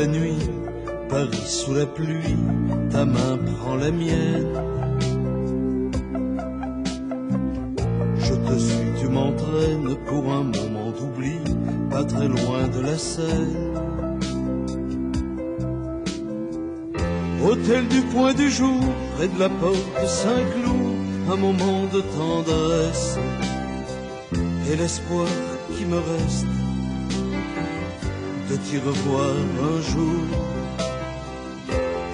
la nuit, Paris sous la pluie, ta main prend la mienne. Je te suis, tu m'entraînes pour un moment d'oubli, pas très loin de la Seine. Hôtel du Point du Jour, près de la porte Saint-Cloud, un moment de tendresse et l'espoir qui me reste de t'y revoir un jour.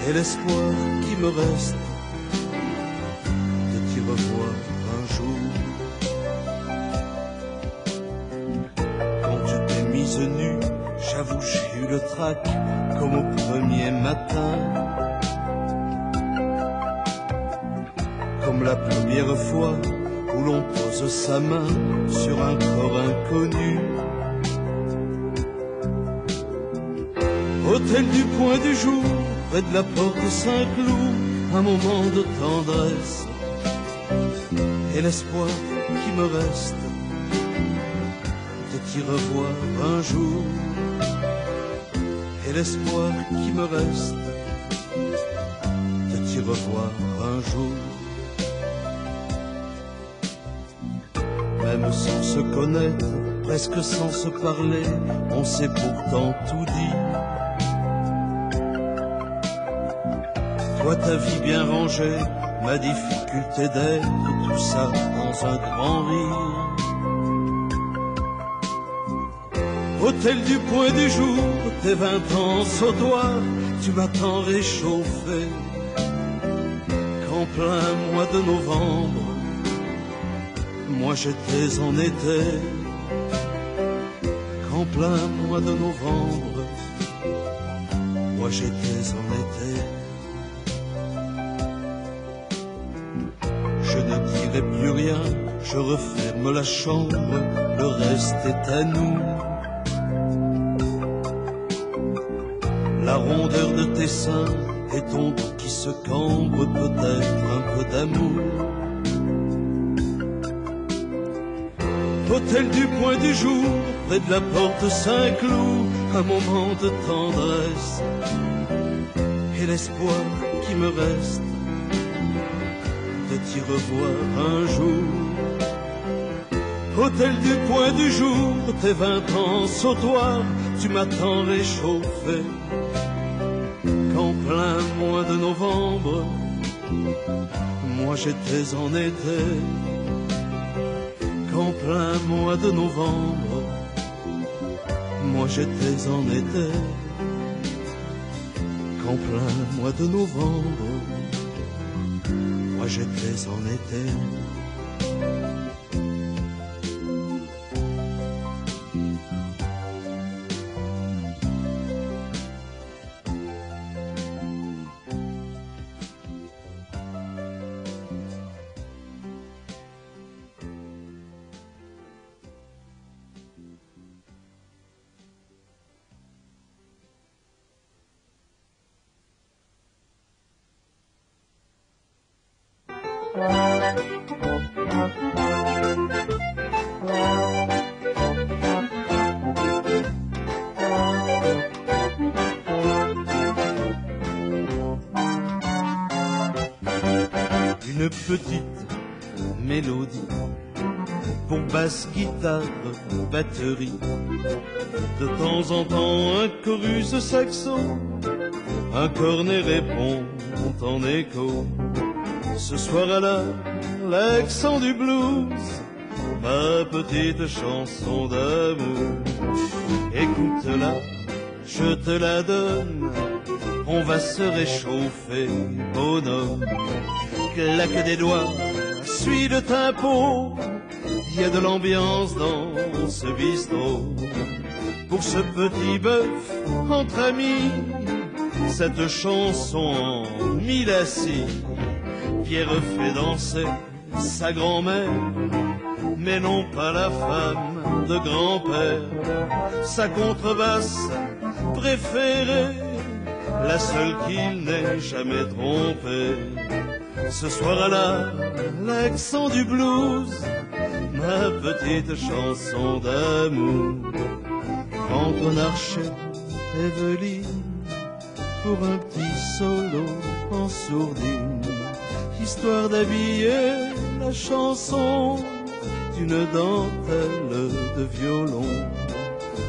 Et l'espoir qui me reste de t'y revoir un jour. Quand tu t'es mise nue, j'avoue j'ai eu le trac comme au premier matin, comme la première fois où l'on pose sa main sur un corps inconnu. Hôtel du Point du Jour, près de la porte Saint-Cloud, un moment de tendresse et l'espoir qui me reste de t'y revoir un jour. Et l'espoir qui me reste de t'y revoir un jour. Même sans se connaître, presque sans se parler, on s'est pourtant tout dit. Toi ta vie bien rangée, ma difficulté d'être, tout ça dans un grand rire. Hôtel du Point du Jour, tes 20 ans sautoir, tu m'as tant réchauffé qu'en plein mois de novembre, moi j'étais en été. Qu'en plein mois de novembre, moi j'étais en été. Je ne dirai plus rien, je referme la chambre, le reste est à nous. La rondeur de tes seins et ton dos qui se cambre, peut-être un peu d'amour. Hôtel du Point du Jour, près de la porte Saint-Cloud, un moment de tendresse et l'espoir qui me reste de t'y revoir un jour. Hôtel du Point du Jour, tes 20 ans sautoir, tu m'as tant réchauffé qu'en plein mois de novembre, moi j'étais en été. Qu'en plein mois de novembre, moi j'étais en été. Qu'en plein mois de novembre, moi j'étais en été. Une petite mélodie pour basse, guitare, batterie. De temps en temps un chorus saxon, un cornet répond en écho. Ce soir à l'accent du blues, ma petite chanson d'amour. Écoute-la, je te la donne, on va se réchauffer, bonhomme. Claque des doigts, suis le tempo, il y a de l'ambiance dans ce bistrot. Pour ce petit bœuf entre amis, cette chanson en mille-assis. Pierre fait danser sa grand-mère, mais non pas la femme de grand-père. Sa contrebasse préférée, la seule qu'il n'ait jamais trompée. Ce soir à l'accent du blues, ma petite chanson d'amour. Antoine Archer, Evelyne, pour un petit solo en sourdine, histoire d'habiller la chanson d'une dentelle de violon.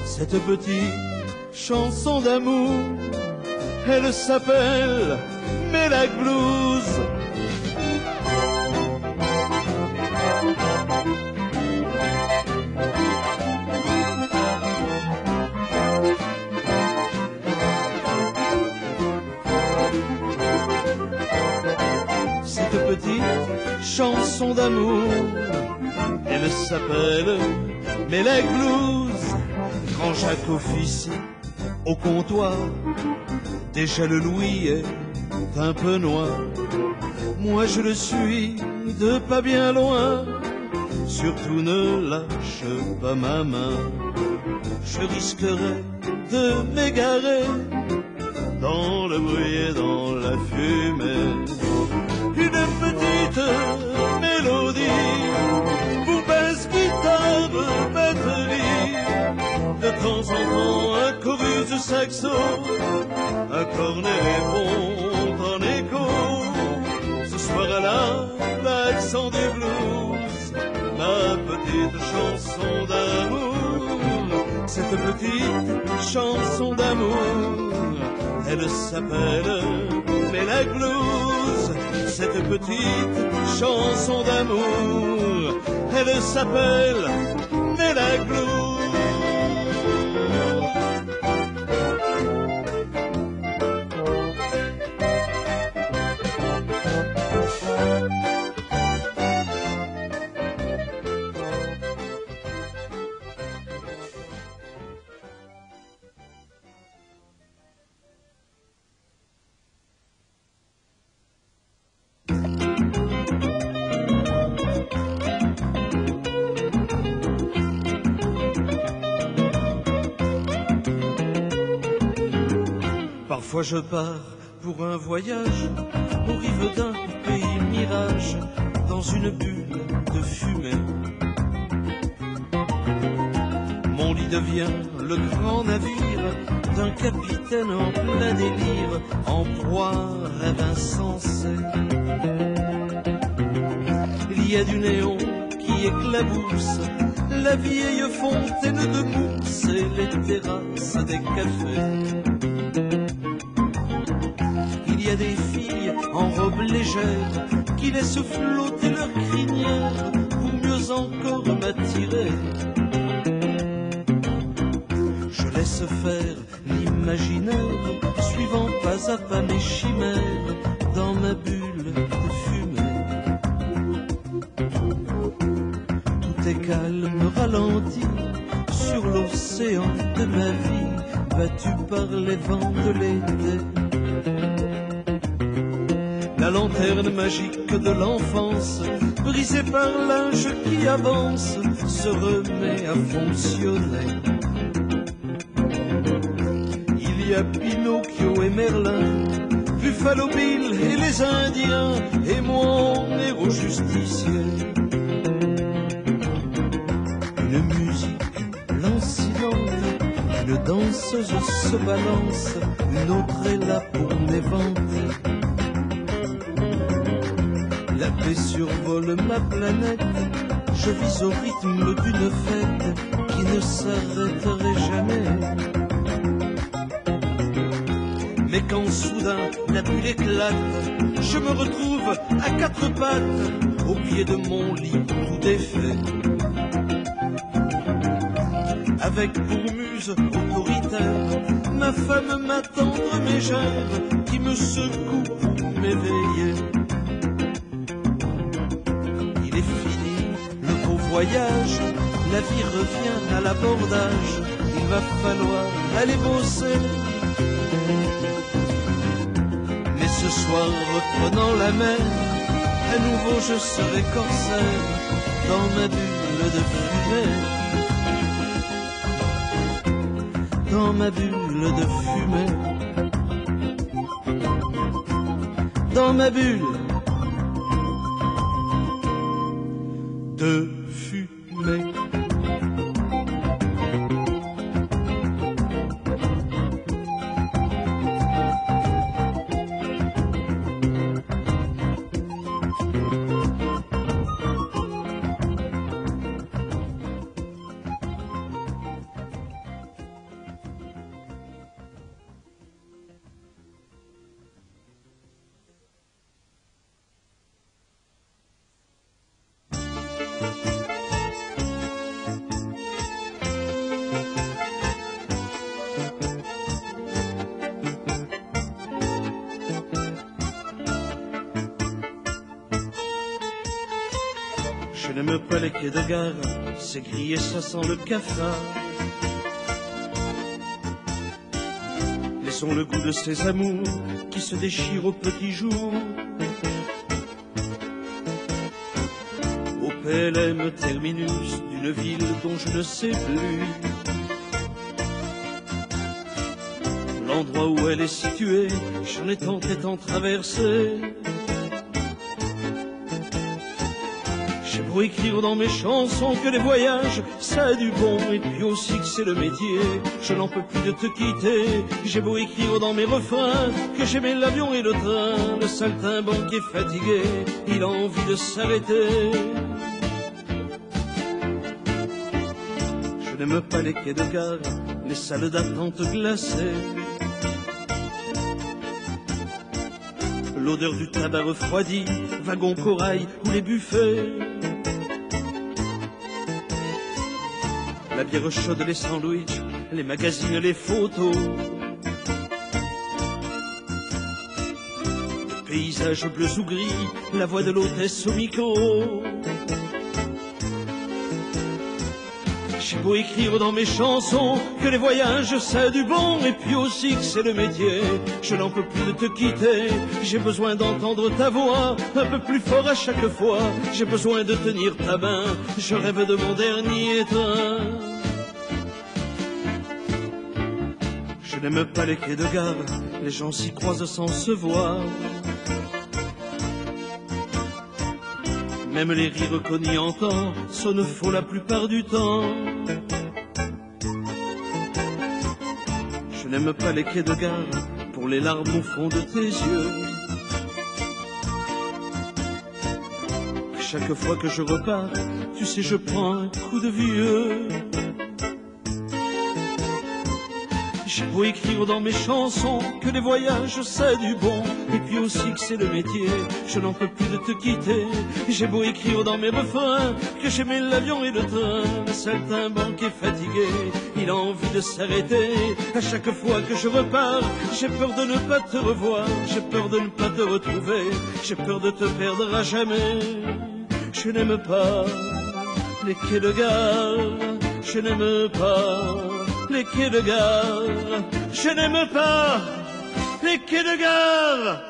Cette petite chanson d'amour, elle s'appelle Mélac Blues. Cette petite chanson d'amour, elle s'appelle Mélac Blues. Grand Jacques officie au comptoir, déjà le louis est un peu noir. Moi je le suis de pas bien loin, surtout ne lâche pas ma main. Je risquerais de m'égarer dans le bruit et dans la fumée. Une petite mélodie pour basse guitare, batterie, de temps en temps un chorus de saxo, un cornet répond en écho. Ce soir à l'accent du blues, ma petite chanson d'amour. Cette petite chanson d'amour, elle s'appelle Mélac Blues. Cette petite chanson d'amour, elle s'appelle Mélac Blues. Parfois je pars pour un voyage aux rives d'un pays mirage, dans une bulle de fumée. Mon lit devient le grand navire d'un capitaine en plein délire, en proie à rêve insensé. Il y a du néon qui éclabousse la vieille fontaine de mousse et les terrasses des cafés. Il y a des filles en robe légère qui laissent flotter leur crinière pour mieux encore m'attirer. Je laisse faire l'imaginaire, suivant pas à pas mes chimères dans ma bulle de fumée. Tout est calme, ralenti sur l'océan de ma vie, battu par les vents de l'été. La lanterne magique de l'enfance, brisée par l'âge qui avance, se remet à fonctionner. Il y a Pinocchio et Merlin, Buffalo Bill et les Indiens, et mon héros justicier. Une musique lancinante, une danseuse se balance, une autre est là pour m'éventer. La paix survole ma planète, je vis au rythme d'une fête qui ne s'arrêterait jamais. Mais quand soudain la bulle éclate, je me retrouve à quatre pattes, au pied de mon lit tout défait. Avec pour muse autoritaire ma femme, ma tendre mégère, qui me secoue pour m'éveiller. Voyage, la vie revient à l'abordage, il va falloir aller bosser. Mais ce soir, reprenant la mer, à nouveau je serai corsaire dans ma bulle de fumée. Dans ma bulle de fumée. Dans ma bulle de fumée. n'aime pas les quais de gare, c'est grillé, ça sent le cafard. Laissons le goût de ces amours qui se déchirent au petit jour. Au PLM terminus d'une ville dont je ne sais plus l'endroit où elle est située, j'en ai tant et tant traversé. J'ai beau écrire dans mes chansons que les voyages, ça a du bon, et puis aussi que c'est le métier. Je n'en peux plus de te quitter. J'ai beau écrire dans mes refrains que j'aimais l'avion et le train. Le saltimbanque est fatigué, il a envie de s'arrêter. Je n'aime pas les quais de gare, les salles d'attente glacées, l'odeur du tabac refroidi, wagon corail ou les buffets, la bière chaude, les sandwichs, les magazines, les photos, paysages bleus ou gris, la voix de l'hôtesse au micro. J'ai beau écrire dans mes chansons que les voyages ça a du bon, et puis aussi que c'est le métier. Je n'en peux plus de te quitter. J'ai besoin d'entendre ta voix un peu plus fort à chaque fois. J'ai besoin de tenir ta main. Je rêve de mon dernier train. Je n'aime pas les quais de gare, les gens s'y croisent sans se voir. Même les rires qu'on y entend sonnent faux la plupart du temps. Je n'aime pas les quais de gare pour les larmes au fond de tes yeux. Chaque fois que je repars, tu sais, je prends un coup de vieux. J'ai beau écrire dans mes chansons que les voyages ça a du bon, et puis aussi que c'est le métier. Je n'en peux plus de te quitter. J'ai beau écrire dans mes refrains que j'aimais l'avion et le train. Le saltimbanque est fatigué, il a envie de s'arrêter. À chaque fois que je repars, j'ai peur de ne pas te revoir. J'ai peur de ne pas te retrouver. J'ai peur de te perdre à jamais. Je n'aime pas les quais de gare. Je n'aime pas les quais de gare. Je n'aime pas les quais de gare.